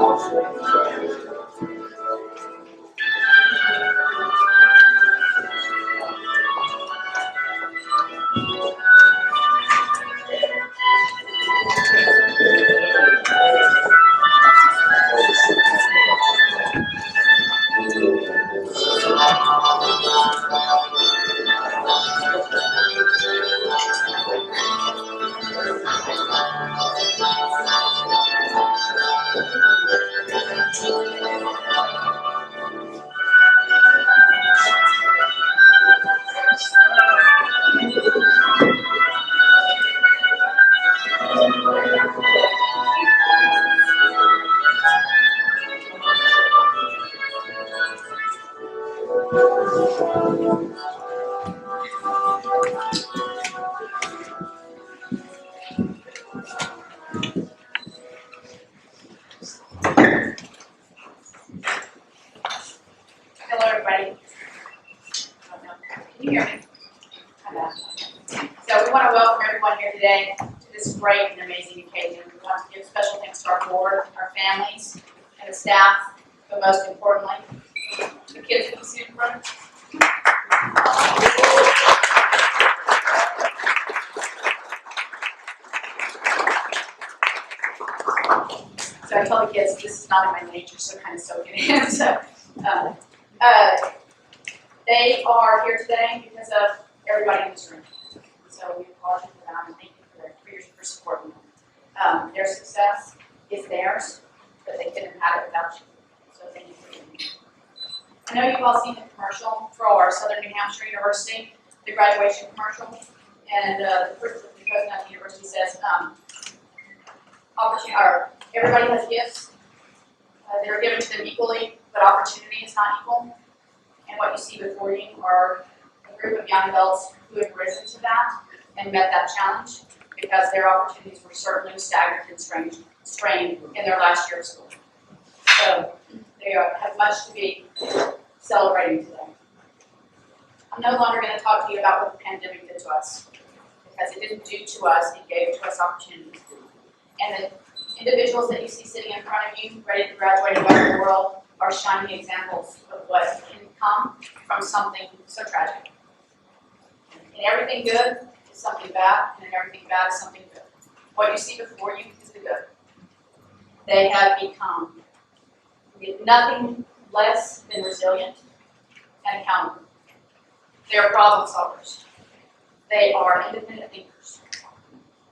Hello, everybody. Can you hear me? So we want to welcome everyone here today to this great and amazing occasion. We want to give special thanks to our board, our families, and the staff, but most importantly, the kids that you see in front. So I tell the kids, this is not in my nature, so kind of soak it in. So, they are here today because of everybody in this room. So we apologize for them and thank you for supporting them. Their success is theirs, but they couldn't have it without you. So thank you for doing it. I know you've all seen the commercial for our Southern New Hampshire University, the graduation commercial, and the president of the university says, everybody has gifts. They're given to them equally, but opportunity is not equal. And what you see before you are a group of young adults who have risen to that and met that challenge because their opportunities were certainly staggered and strained in their last year of school. So they have much to be celebrating today. I'm no longer going to talk to you about what the pandemic did to us because it didn't do to us, it gave to us opportunities. And the individuals that you see sitting in front of you, ready to graduate and go to the world, are shining examples of what can come from something so tragic. In everything good is something bad, and in everything bad is something good. What you see before you is the good. They have become nothing less than resilient and accountable. They are problem solvers. They are independent thinkers.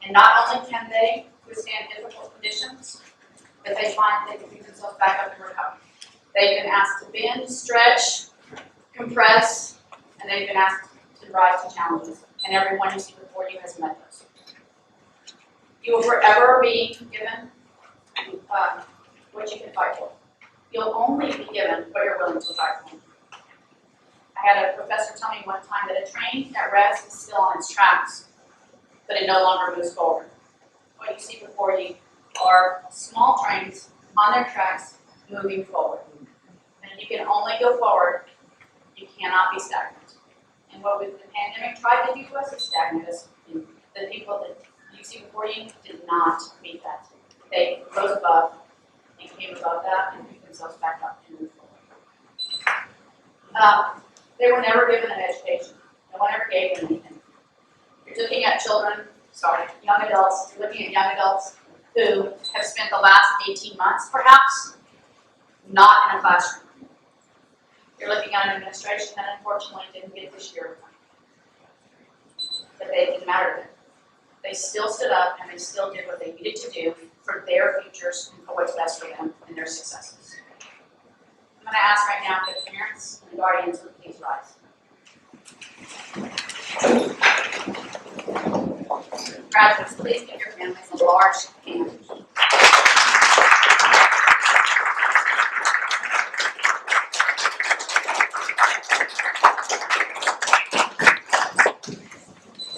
And not only can they withstand difficult conditions, but they find they can pick themselves back up and recover. They've been asked to bend, stretch, compress, and they've been asked to rise to challenges. And everyone you see before you has met those. You will forever be given what you can fight for. You'll only be given what you're willing to fight for. I had a professor tell me one time that a train that rests is still on its tracks, but it no longer moves forward. What you see before you are small trains on their tracks moving forward. And you can only go forward. You cannot be stagnant. And what the pandemic tried to do to us is stagnate us. And the people that you see before you did not meet that. They rose above and came above that and picked themselves back up and moved forward. They were never given an education. No one ever gave them anything. You're looking at young adults. You're looking at young adults who have spent the last 18 months, perhaps, not in a classroom. You're looking at an administration that unfortunately didn't get this year. But they didn't matter then. They still stood up and they still did what they needed to do for their futures and for what's best for them and their successes. I'm going to ask right now that the parents and the guardians would please rise. Graduates, please give your families a large hand.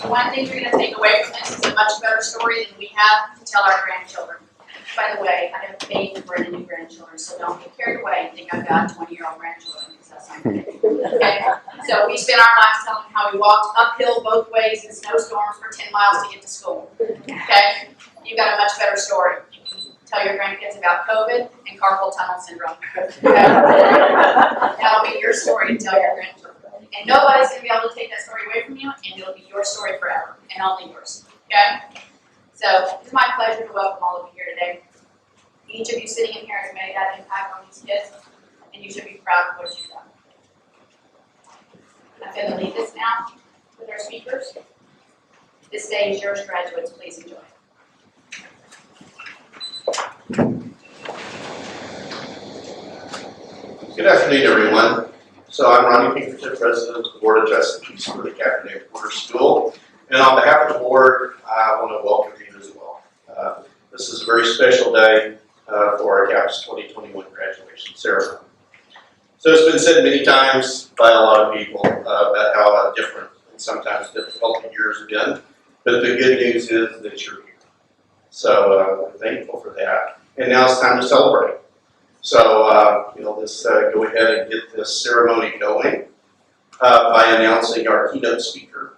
One thing you're going to take away from this is a much better story than we have to tell our grandchildren. By the way, I have faith in bringing new grandchildren, so don't get carried away and think I've got 20-year-old grandchildren, because that's not good. Okay? So we spent our lives telling them how we walked uphill both ways in snowstorms for 10 miles to get to school. Okay? You've got a much better story. You can tell your grandkids about COVID and carpal tunnel syndrome. That'll be your story to tell your grandchildren. And nobody's going to be able to take that story away from you, and it'll be your story forever, and only yours. Okay? So, it's my pleasure to welcome all of you here today. Each of you sitting in here has made that impact on these kids, and you should be proud of what you've done. I'm going to lead this now with our speakers. This day is yours, graduates. Please enjoy. Good afternoon, everyone. So I'm Ronnie Pinkerton, President of the Board of Trustees for the Catholic Quarter School. And on behalf of the board, I want to welcome you as well. This is a very special day for our KAPS 2021 graduation ceremony. So it's been said many times by a lot of people about how different and sometimes difficult the years have been. But the good news is that you're here. So we're thankful for that. And now it's time to celebrate. So, let's go ahead and get this ceremony going by announcing our keynote speaker.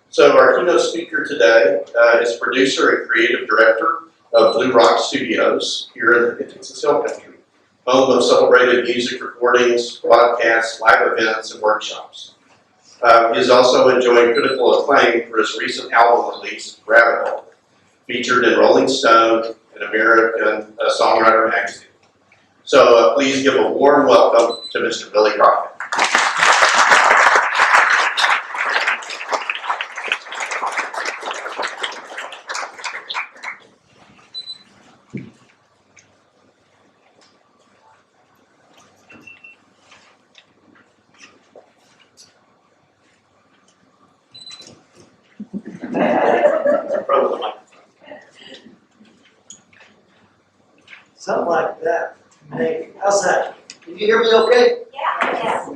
So our keynote speaker today is producer and creative director of Blue Rock Studios here in Texas Hill Country, home of celebrated music recordings, broadcasts, live events, and workshops. He is also enjoying critical acclaim for his recent album release, Rabbit Hole, featured in Rolling Stone and American Songwriter magazine. So please give a warm welcome to Mr. Billy Crockett. Something like that. Hey, how's that? Can you hear me okay? Yeah.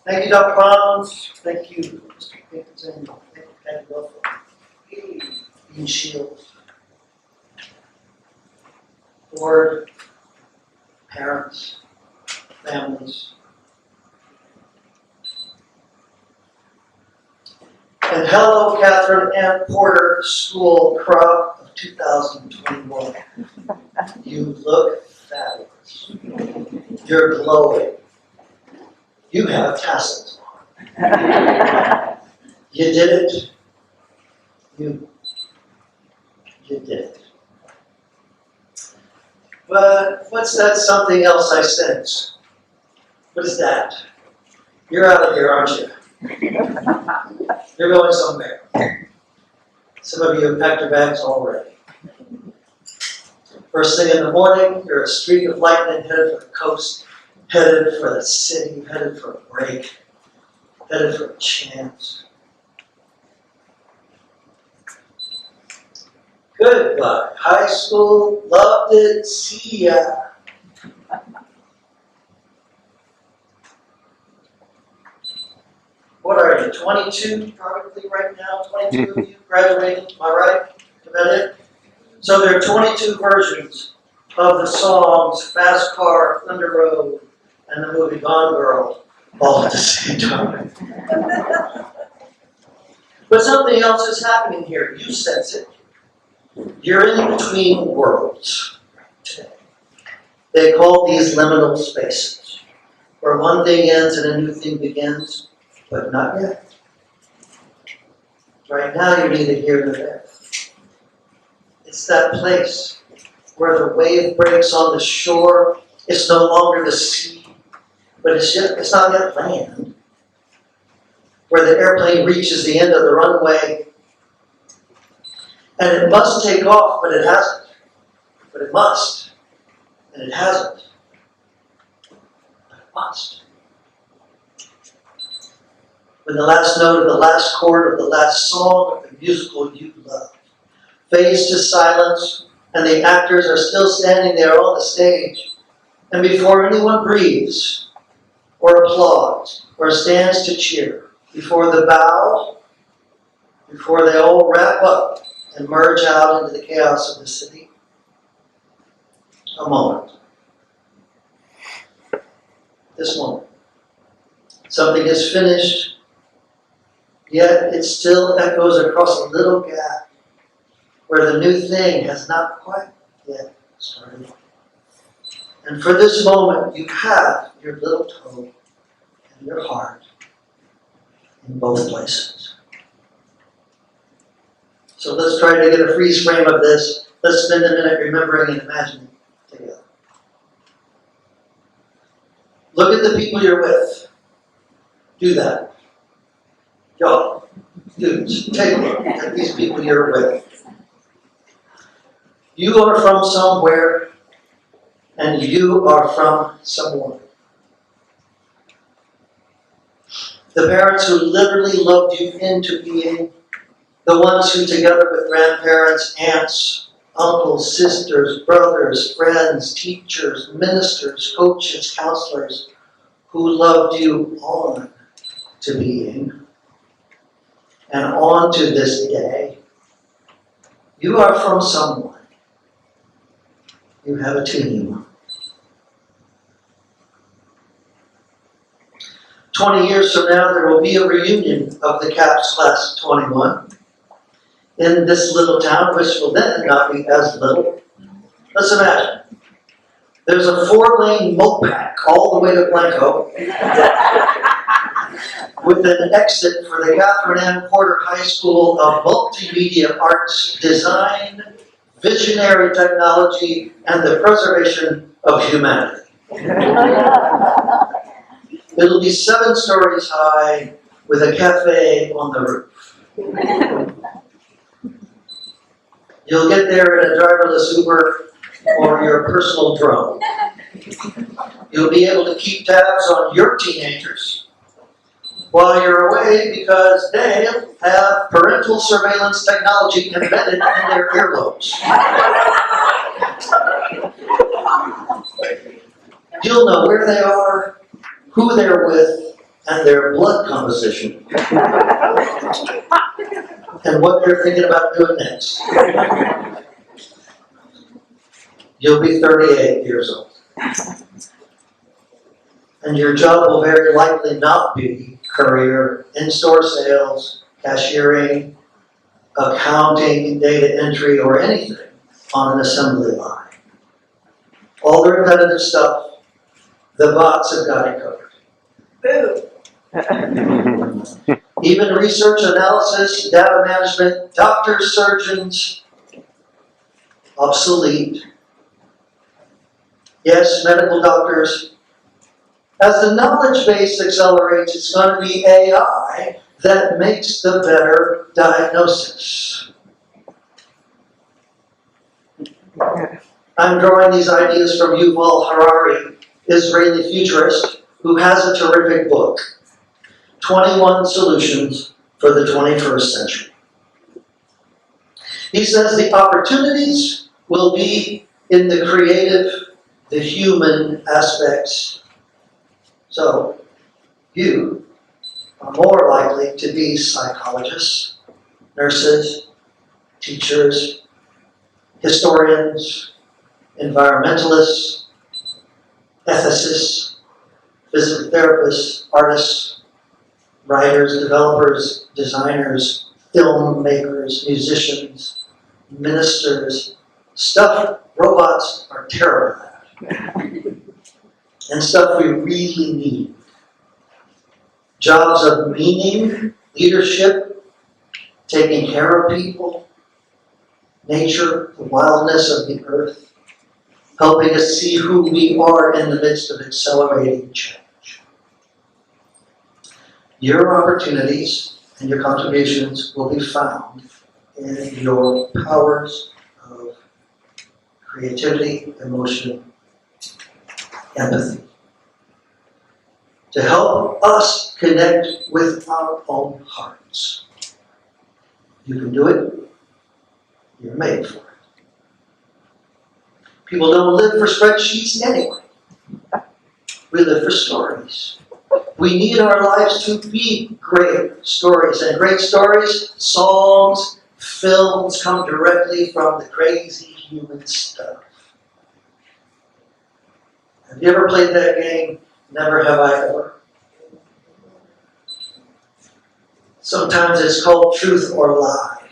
Thank you, Dr. Bonds. Thank you, Mr. Pinkerton. Thank you, Patty Buffalo. Dean Shields. Board, parents, families. And hello, Catherine Ann Porter School Crop of 2021. You look fabulous. You're glowing. You have tassels on. You did it. You did it. But what's that something else I sense? What is that? You're out of here, aren't you? You're going somewhere. Some of you have packed your bags already. First thing in the morning, you're a streak of lightning headed for the coast, headed for the city, headed for a break, headed for a chance. Goodbye, high school, loved it, see ya. What are you, 22 probably right now? 22 of you graduating, am I right? Is that it? So there are 22 versions of the songs Fast Car, Thunder Road, and the movie Gone Girl, all at the same time. But something else is happening here. You sense it. You're in between worlds today. They call these liminal spaces, where one thing ends and a new thing begins. But not yet. Right now, you're neither here nor there. It's that place where the wave breaks on the shore. It's no longer the sea, but it's not yet land. Where the airplane reaches the end of the runway, and it must take off, but it hasn't. But it must, and it hasn't. But it must. When the last note of the last chord of the last song of the musical you love fades to silence, and the actors are still standing there on the stage, and before anyone breathes, or applauds, or stands to cheer, before the bow, before they all wrap up and merge out into the chaos of the city, a moment. This moment. Something is finished, yet it still echoes across a little gap where the new thing has not quite yet started. And for this moment, you have your little toe and your heart in both places. So let's try to get a freeze frame of this. Let's spend a minute remembering and imagining together. Look at the people you're with. Do that. Y'all, dudes, take a look at these people you're with. You are from somewhere, and you are from someone. The parents who literally loved you into being, the ones who together with grandparents, aunts, uncles, sisters, brothers, friends, teachers, ministers, coaches, counselors, who loved you on to being, and on to this day. You are from someone. You have a team. 20 years from now, there will be a reunion of the KAPS Class 21 in this little town, which will then not be as little. Let's imagine. There's a 4-lane mopac all the way to Blanco with an exit for the Catherine M. Porter High School of Multimedia Arts, Design, Visionary Technology, and the Preservation of Humanity. It'll be 7 stories high with a cafe on the roof. You'll get there in a driverless Uber or your personal drone. You'll be able to keep tabs on your teenagers while you're away because they have parental surveillance technology embedded in their earlobes. You'll know where they are, who they're with, and their blood composition, and what they're thinking about doing next. You'll be 38 years old. And your job will very likely not be career, in-store sales, cashiering, accounting, data entry, or anything on an assembly line. All the repetitive stuff, the bots have got it covered. Boo. Even research analysis, data management, doctors, surgeons, obsolete. Yes, medical doctors. As the knowledge base accelerates, it's going to be AI that makes the better diagnosis. I'm drawing these ideas from Yuval Harari, Israeli futurist, who has a terrific book, 21 Solutions for the 21st Century. He says the opportunities will be in the creative, the human aspects. So, you are more likely to be psychologists, nurses, teachers, historians, environmentalists, ethicists, physical therapists, artists, writers, developers, designers, filmmakers, musicians, ministers, stuff robots are terrible at, and stuff we really need. Jobs of meaning, leadership, taking care of people, nature, the wildness of the earth, helping us see who we are in the midst of accelerating change. Your opportunities and your contributions will be found in your powers of creativity, emotion, empathy, to help us connect with our own hearts. You can do it. You're made for it. People don't live for spreadsheets anyway. We live for stories. We need our lives to be great stories. And great stories, songs, films come directly from the crazy human stuff. Have you ever played that game, Never Have I Ever? Sometimes it's called Truth or Lie.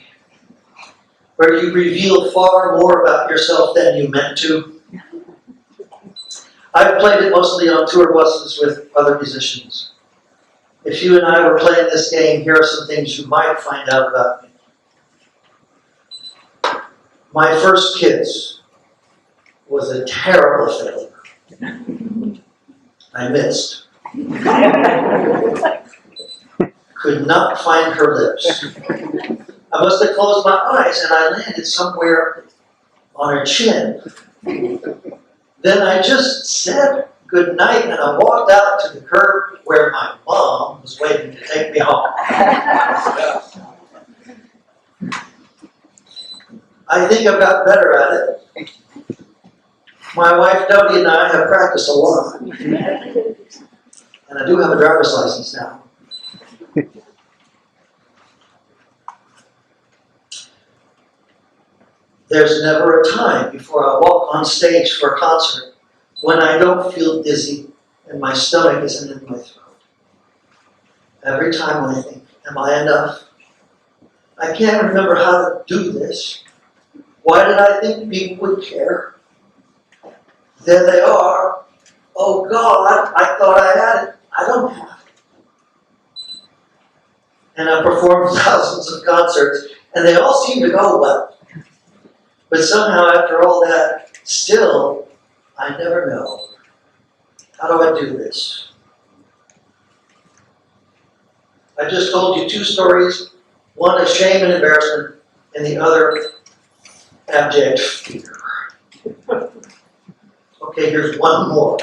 where you reveal far more about yourself than you meant to. I've played it mostly on tour buses with other musicians. If you and I were playing this game, here are some things you might find out about me. My first kiss was a terrible failure. I missed. Could not find her lips. I must have closed my eyes and I landed somewhere on her chin. Then I just said good night and I walked out to the curb where my mom was waiting to take me home. I think I've got better at it. My wife Dodie and I have practiced a lot. And I do have a driver's license now. There's never a time before I walk on stage for a concert when I don't feel dizzy and my stomach isn't in my throat. Every time I think, am I enough? I can't remember how to do this. Why did I think people would care? There they are. Oh God, I thought I had it. I don't have it. And I performed thousands of concerts and they all seem to go well. But somehow after all that, still, I never know. How do I do this? I just told you two stories, one of shame and embarrassment, and the other abject fear. Okay, here's one more.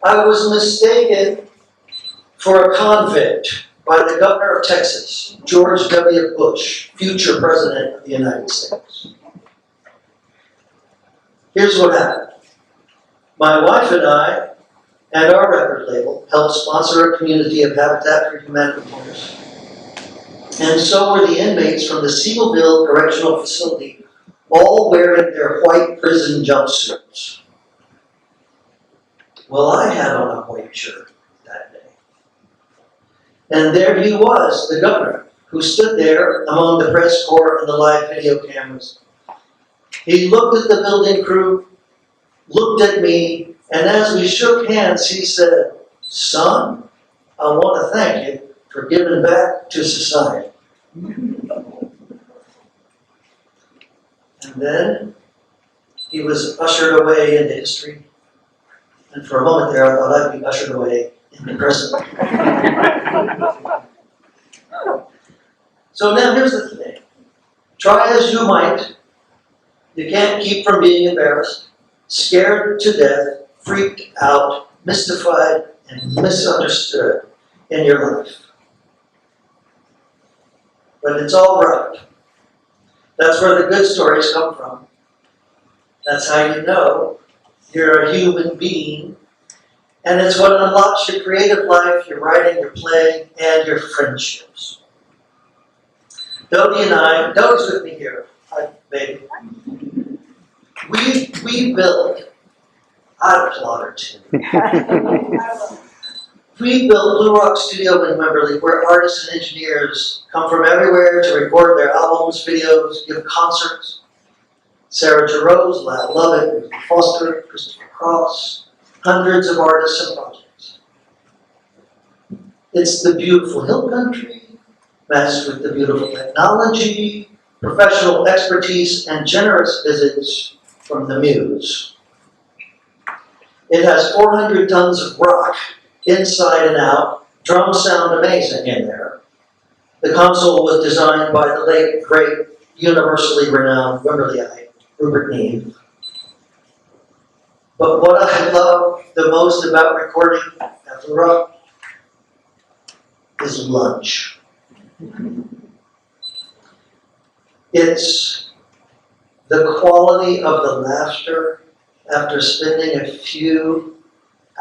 I was mistaken for a convict by the governor of Texas, George W. Bush, future president of the United States. Here's what happened. My wife and I and our record label helped sponsor a community of Habitat for Humanity homeless. And so were the inmates from the Seagoville Correctional Facility, all wearing their white prison jumpsuits. Well, I had on a white shirt that day. And there he was, the governor, who stood there among the press corps and the live video cameras. He looked at the building crew, looked at me, and as we shook hands, he said, "Son, I want to thank you for giving back to society." And then he was ushered away into history. And for a moment there, I thought I'd be ushered away into prison. So now here's the thing. Try as you might, you can't keep from being embarrassed, scared to death, freaked out, mystified, and misunderstood in your life. But it's all right. That's where the good stories come from. That's how you know you're a human being. And it's what unlocks your creative life, your writing, your playing, and your friendships. Dodie and I, Dodie's with me here. Hi, baby. We built, I applaud her too. We built Blue Rock Studio in Wimberley, where artists and engineers come from everywhere to record their albums, videos, give concerts. Sarah Jarose, Lad Lovett, Ruth Foster, Christopher Cross, hundreds of artists and projects. It's the beautiful hill country, matched with the beautiful technology, professional expertise, and generous visits from the muse. It has 400 tons of rock, inside and out. Drums sound amazing in there. The console was designed by the late, great, universally renowned Wimberleyite, Rupert Neve. But what I love the most about recording at Blue Rock is lunch. It's the quality of the laughter after spending a few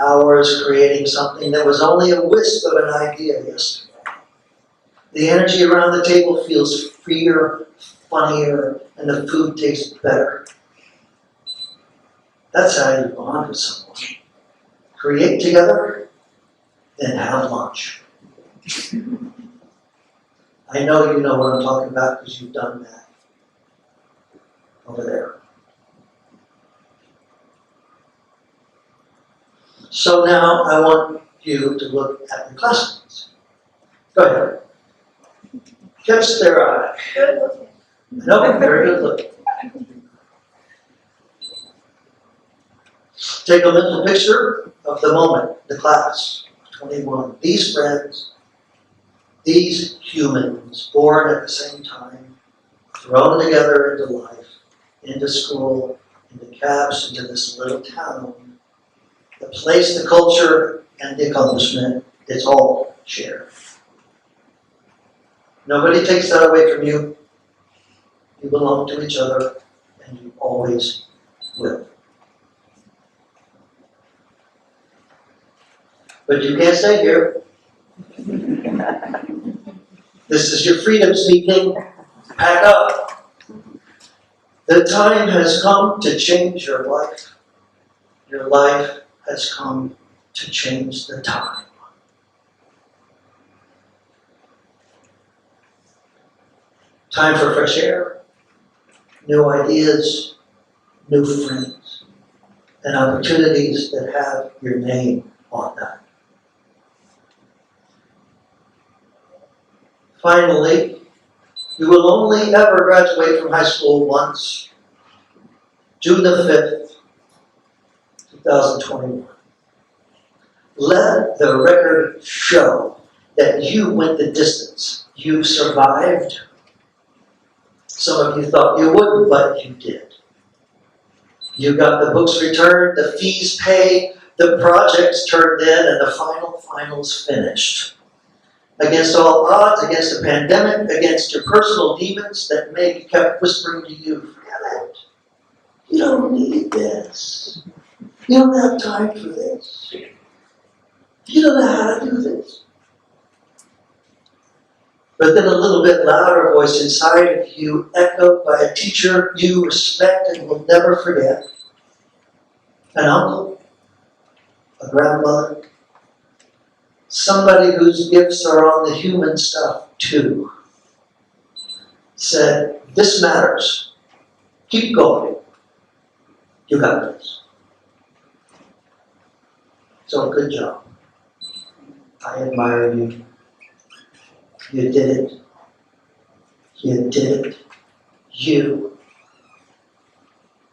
hours creating something that was only a wisp of an idea yesterday. The energy around the table feels freer, funnier, and the food tastes better. That's how you bond with someone. Create together, then have lunch. I know you know what I'm talking about because you've done that over there. So now I want you to look at your classmates. Go ahead. Catch their eye. Good looking. No, very good looking. Take a mental picture of the moment, the class, 21. These friends, these humans, born at the same time, thrown together into life, into school, into KAPS, into this little town. The place, the culture, and the accomplishment, it's all shared. Nobody takes that away from you. You belong to each other, and you always will. But you can't stay here. This is your freedoms meeting. Pack up. The time has come to change your life. Your life has come to change the time. Time for fresh air, new ideas, new friends, and opportunities that have your name on them. Finally, you will only ever graduate from high school once, June the 5th, 2021. Let the record show that you went the distance. You survived. Some of you thought you wouldn't, but you did. You got the books returned, the fees paid, the projects turned in, and the finals finished. Against all odds, against a pandemic, against your personal demons that maybe kept whispering to you, forget it. You don't need this. You don't have time for this. You don't know how to do this. But then a little bit louder voice inside of you, echoed by a teacher you respect and will never forget, an uncle, a grandmother, somebody whose gifts are on the human stuff too, said, this matters. Keep going. You got this. So good job. I admire you. You did it. You did it. You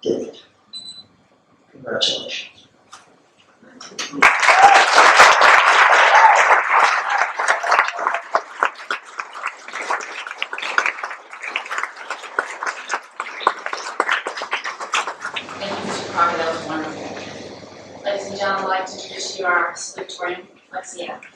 did it. Congratulations. Thank you, Mr. Crocker, that was wonderful. Ladies and gentlemen, I'd like to introduce you our salutatorian, Lexi Adams.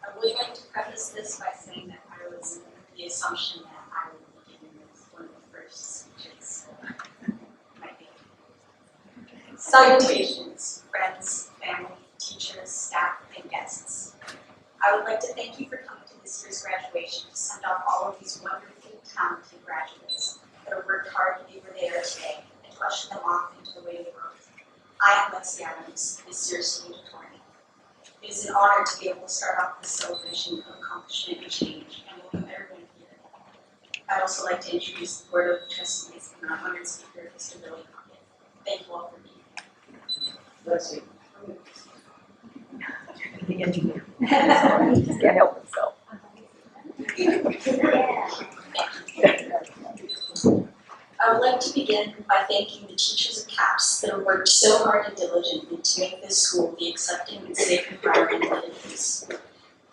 I would like to preface this by saying that I was under the assumption that I would be giving this one of the first speeches. Might be. Salutations, friends, family, teachers, staff, and guests. I would like to thank you for coming to this year's graduation to send off all of these wonderful, talented graduates that have worked hard to be where they are today and to usher them off into the way of growth. I am Lexi Adams, this year's salutatorian. It is an honor to be able to start off this celebration of accomplishment and change and welcome everyone here. I'd also like to introduce the Board of Trustees and our honored speaker, Mr. Billy Crockett. Thank you all for being here. Let's see. The engineer. He just can't help himself. I would like to begin by thanking the teachers of KAPS that have worked so hard and diligently to make this school the accepting and safe environment that it is.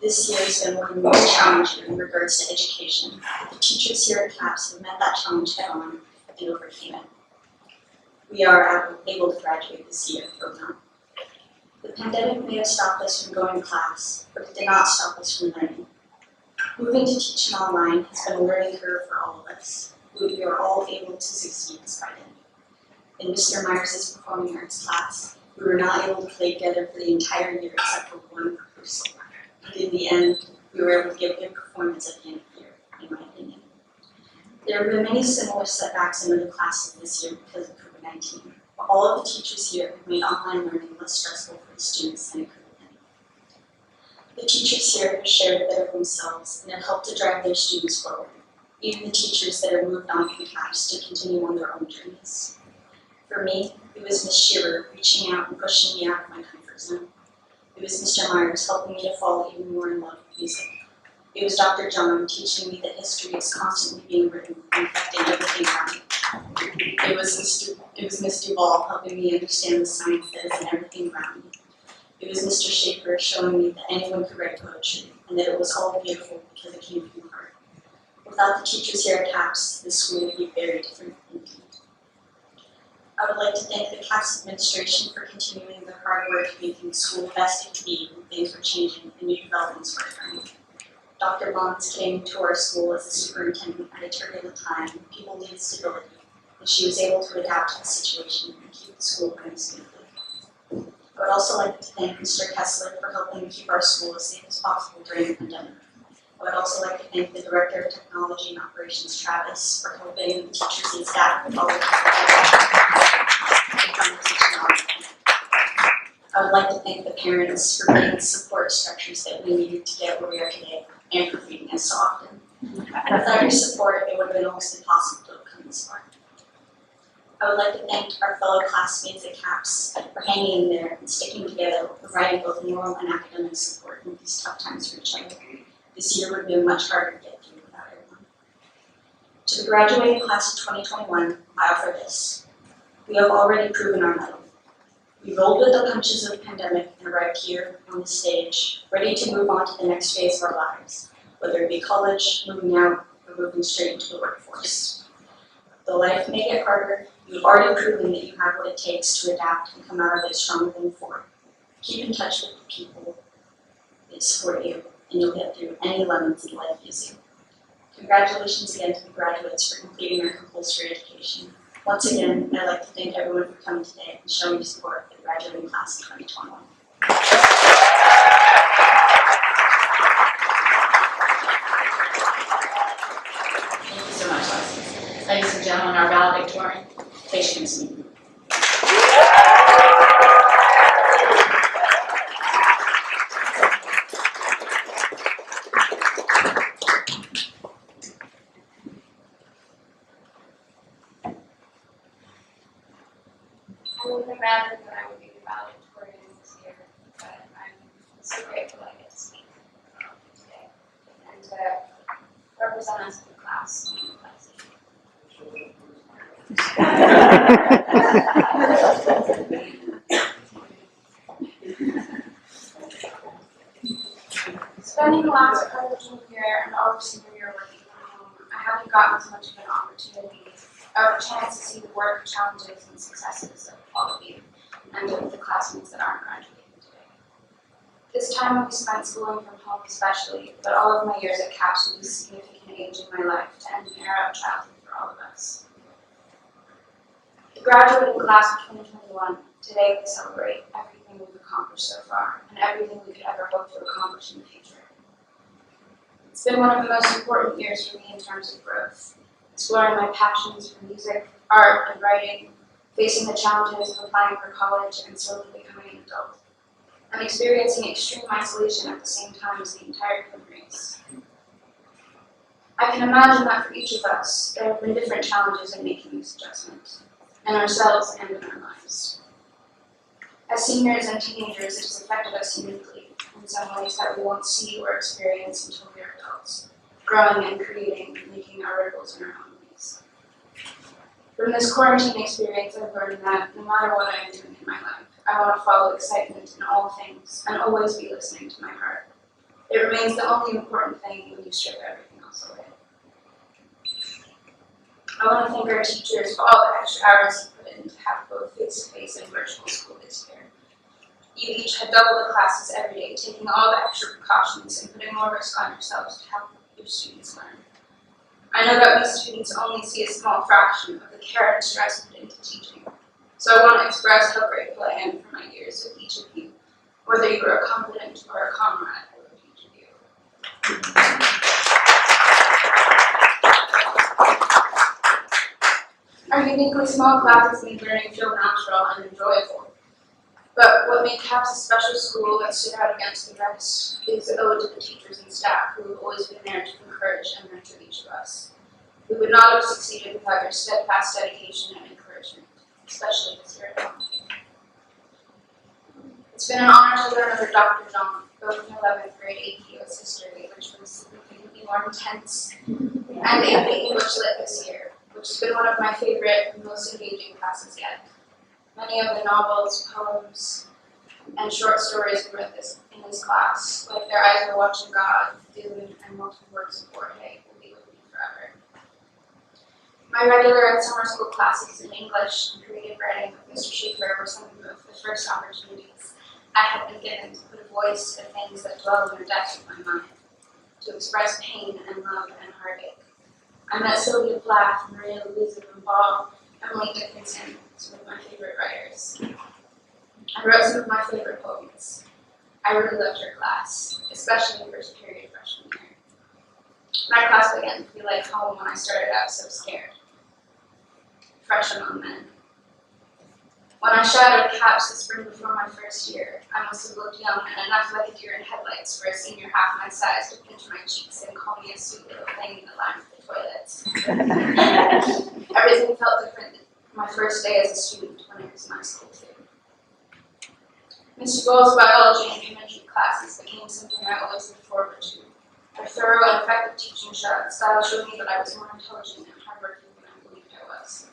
This year has been one of the most challenging in regards to education, but the teachers here at KAPS have met that challenge head on and overcame it. We are able to graduate this year from now. The pandemic may have stopped us from going to class, but it did not stop us from learning. Moving to teaching online has been a learning curve for all of us. We are all able to succeed despite it. In Mr. Myers' performing arts class, we were not able to play together for the entire year except for one rehearsal. But in the end, we were able to give a good performance at the end of the year, in my opinion. There have been many similar setbacks in other classes this year because of COVID-19. All of the teachers here have made online learning less stressful for the students than it could have been. The teachers here have shared a bit of themselves and have helped to drive their students forward, even the teachers that have moved on from KAPS to continue on their own journeys. For me, it was Ms. Shearer reaching out and pushing me out of my comfort zone. It was Mr. Myers helping me to fall even more in love with music. It was Dr. John teaching me that history is constantly being written and affecting everything around me. It was Ms. Duvall helping me understand the science that is in everything around me. It was Mr. Schaefer showing me that anyone could write poetry and that it was all beautiful because it came from the heart. Without the teachers here at KAPS, this school would be very different indeed. I would like to thank the KAPS administration for continuing the hard work making the school the best it could be when things were changing and new developments were occurring. Dr. Bonds came to our school as a superintendent at a turbulent time when people needed stability, and she was able to adapt to the situation and keep the school running smoothly. I would also like to thank Mr. Kessler for helping keep our school as safe as possible during the pandemic. I would also like to thank the Director of Technology and Operations, Travis, for helping the teachers and staff with all the I would like to thank the parents for being the support structures that we needed to get where we are today and for feeding us so often. Without your support, it would have been almost impossible to have come this far. I would like to thank our fellow classmates at KAPS for hanging in there and sticking together, providing both moral and academic support in these tough times for each other. This year would have been much harder to get through without everyone. To the graduating class of 2021, I offer this. We have already proven our mettle. We rolled with the punches of the pandemic and arrived here on the stage, ready to move on to the next phase of our lives, whether it be college, moving out, or moving straight into the workforce. Though life may get harder, you have already proven that you have what it takes to adapt and come out of it stronger than before. Keep in touch with the people that support you, and you'll get through any lemons that life gives you. Congratulations again to the graduates for completing their compulsory education. Once again, I'd like to thank everyone for coming today and showing your support for the graduating class of 2021. Thank you so much, Lexi. Ladies and gentlemen, our valedictorian, Patience Mead. I wouldn't imagine that I would be the valedictorian this year, but I'm so grateful I get to speak today and to represent us in the class. Spending the last part of the junior year and all of senior year working from home, I haven't gotten as much of an opportunity or a chance to see the work, challenges, and successes of all of you and of the classmates that aren't graduating today. This time will be spent schooling from home especially, but all of my years at KAPS will be a significant age in my life to end an era of childhood for all of us. The graduating class of 2021, today we celebrate everything we've accomplished so far and everything we could ever hope to accomplish in the future. It's been one of the most important years for me in terms of growth, exploring my passions for music, art, and writing, facing the challenges of applying for college and slowly becoming an adult. I'm experiencing extreme isolation at the same time as the entire human race. I can imagine that for each of us, there have been different challenges in making this adjustment, in ourselves and in our lives. As seniors and teenagers, it has affected us uniquely in some ways that we won't see or experience until we are adults, growing and creating and making our ripples in our own ways. From this quarantine experience, I've learned that no matter what I am doing in my life, I want to follow excitement in all things and always be listening to my heart. It remains the only important thing when you strip everything else away. I want to thank our teachers for all the extra hours you put in to have both face-to-face and virtual school this year. You each had double the classes every day, taking all the extra precautions and putting more risk on yourselves to help your students learn. I know that we students only see a small fraction of the care and stress put into teaching, so I want to express how grateful I am for my years with each of you, whether you were a confidant or a comrade, I love each of you. Our uniquely small classes made learning feel natural and enjoyable. But what made KAPS a special school that stood out against the rest is owed to the teachers and staff who have always been there to encourage and nurture each of us. We would not have succeeded without your steadfast dedication and encouragement, especially this year at home. It's been an honor to learn under Dr. John, both in 11th grade AP US History, which was significantly more intense, and AP English Lit this year, which has been one of my favorite and most engaging classes yet. Many of the novels, poems, and short stories we read in this class, like Their Eyes Were Watching God, Dune, and Multiple Works of Jorge, will be with me forever. My regular and summer school classes in English and creative writing with Mr. Schaefer were some of the first opportunities I have been given to put a voice to the things that dwell in the depths of my mind, to express pain and love and heartache. I met Sylvia Plath, Maria Louisa Bombal, Emily Dickinson, some of my favorite writers. I wrote some of my favorite poems. I really loved her class, especially the first period freshman year. My class began to feel like home when I started out so scared. Fresh among men. When I shadowed KAPS the spring before my first year, I must have looked young and enough like a deer in headlights for a senior half my size to pinch my cheeks and call me a sweet little thing in the line for the toilets. Everything felt different my first day as a student when it was my school too. Mr. Gold's biology and chemistry classes became something I always looked forward to. Their thorough and effective teaching style showed me that I was more intelligent and hardworking than I believed I was.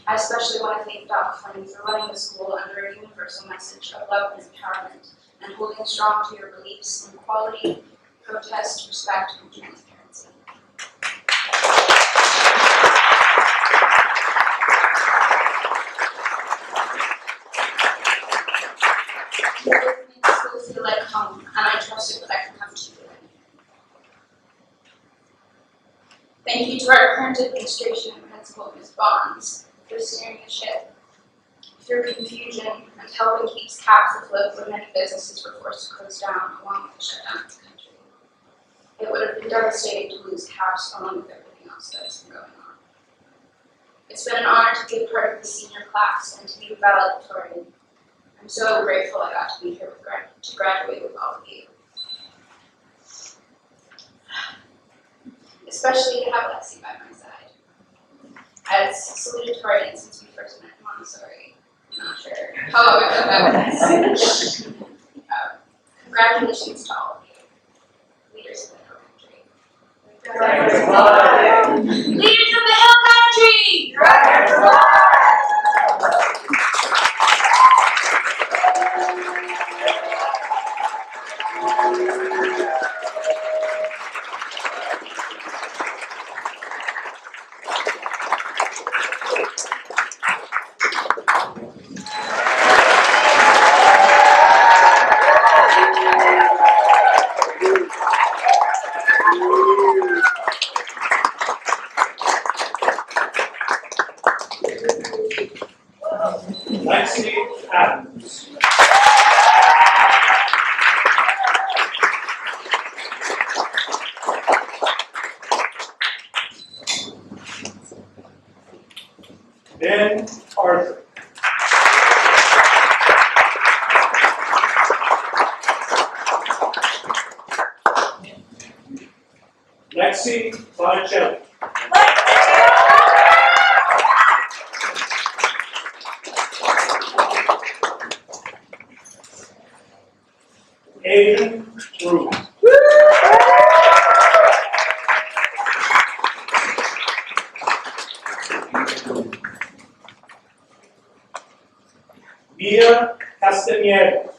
I especially want to thank Dr. Fleming for running the school under a universal message of love and empowerment and holding strong to your beliefs in equality, protest, respect, and transparency. It makes the school feel like home, and I trusted that I could come to it. Thank you to our current administration and principal, Ms. Bonds, for steering the ship through confusion and helping keep KAPS afloat when many businesses were forced to close down along with the shutdown of the country. It would have been devastating to lose KAPS along with everything else that has been going on. It's been an honor to be a part of the senior class and to be valedictorian. I'm so grateful I got to be here to graduate with all of you. Especially to have Lexi by my side. I've salutatorian since we first met in Montessori. I'm not sure how long ago that was. Congratulations to all of you, leaders of the hill country. Leaders of the hill country! Drivers alive! Lexi Adams. Ben Arthur. Lexi Bonicelli. Aiden Ruth. Mia Castaneda.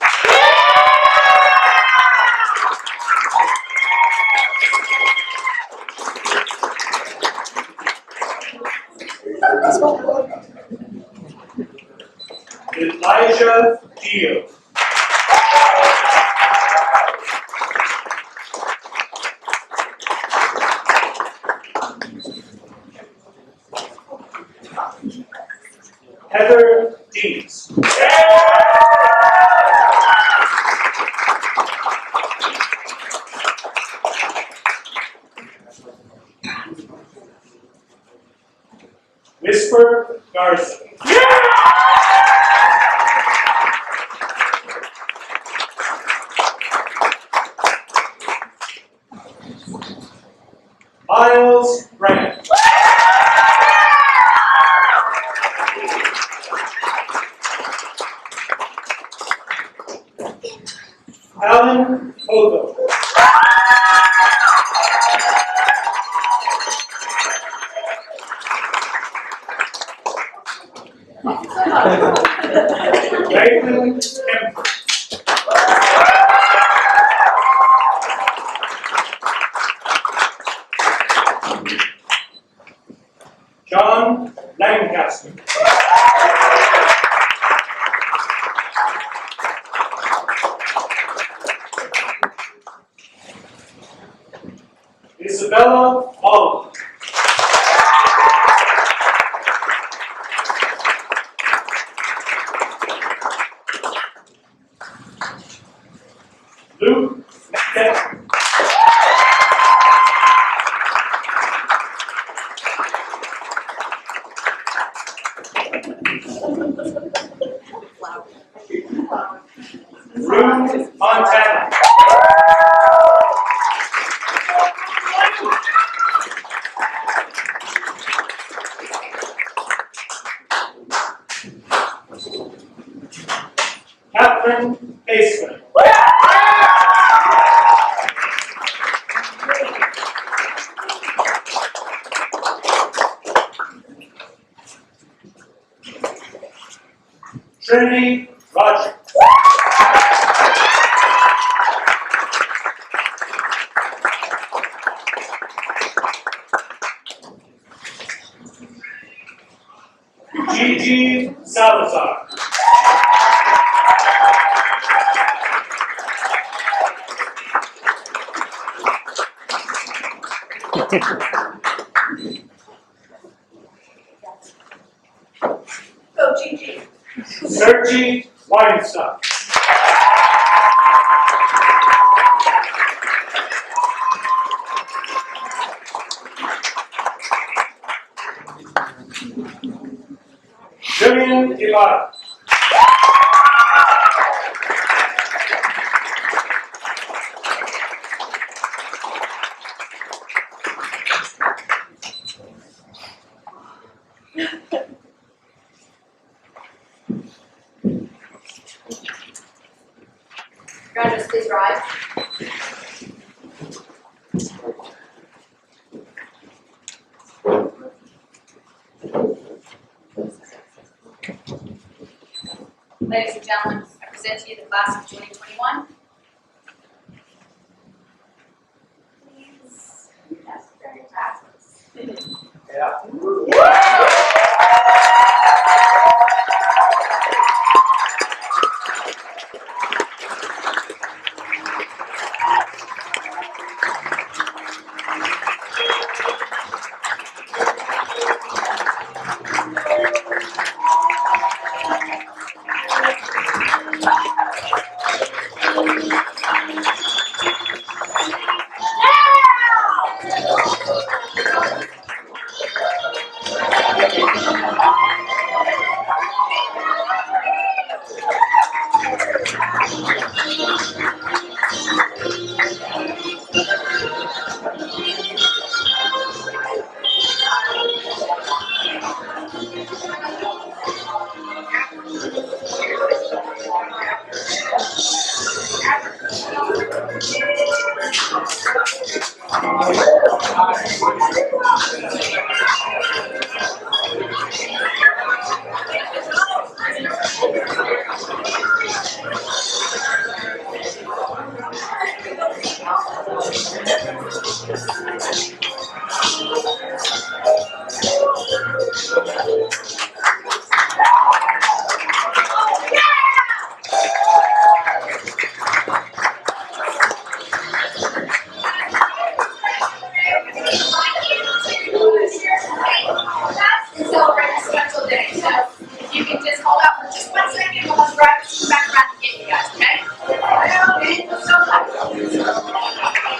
Elijah Gio. Heather Deeds. Whisper Garza. Miles Grant. Alan Ogo. Nathan Kemper. John Lancaster. Isabella Oliver. Luke McKenna. Ruth Montana. Catherine Baseman. Trinity Roger. Gigi Salazar. Go Gigi. Sergi Weinstein. Julian Ibarra. Graduates, please rise. Ladies and gentlemen, I present to you the class of 2021. Please, yes, very fast. To celebrate a special day. So if you can just hold out for just 1 second while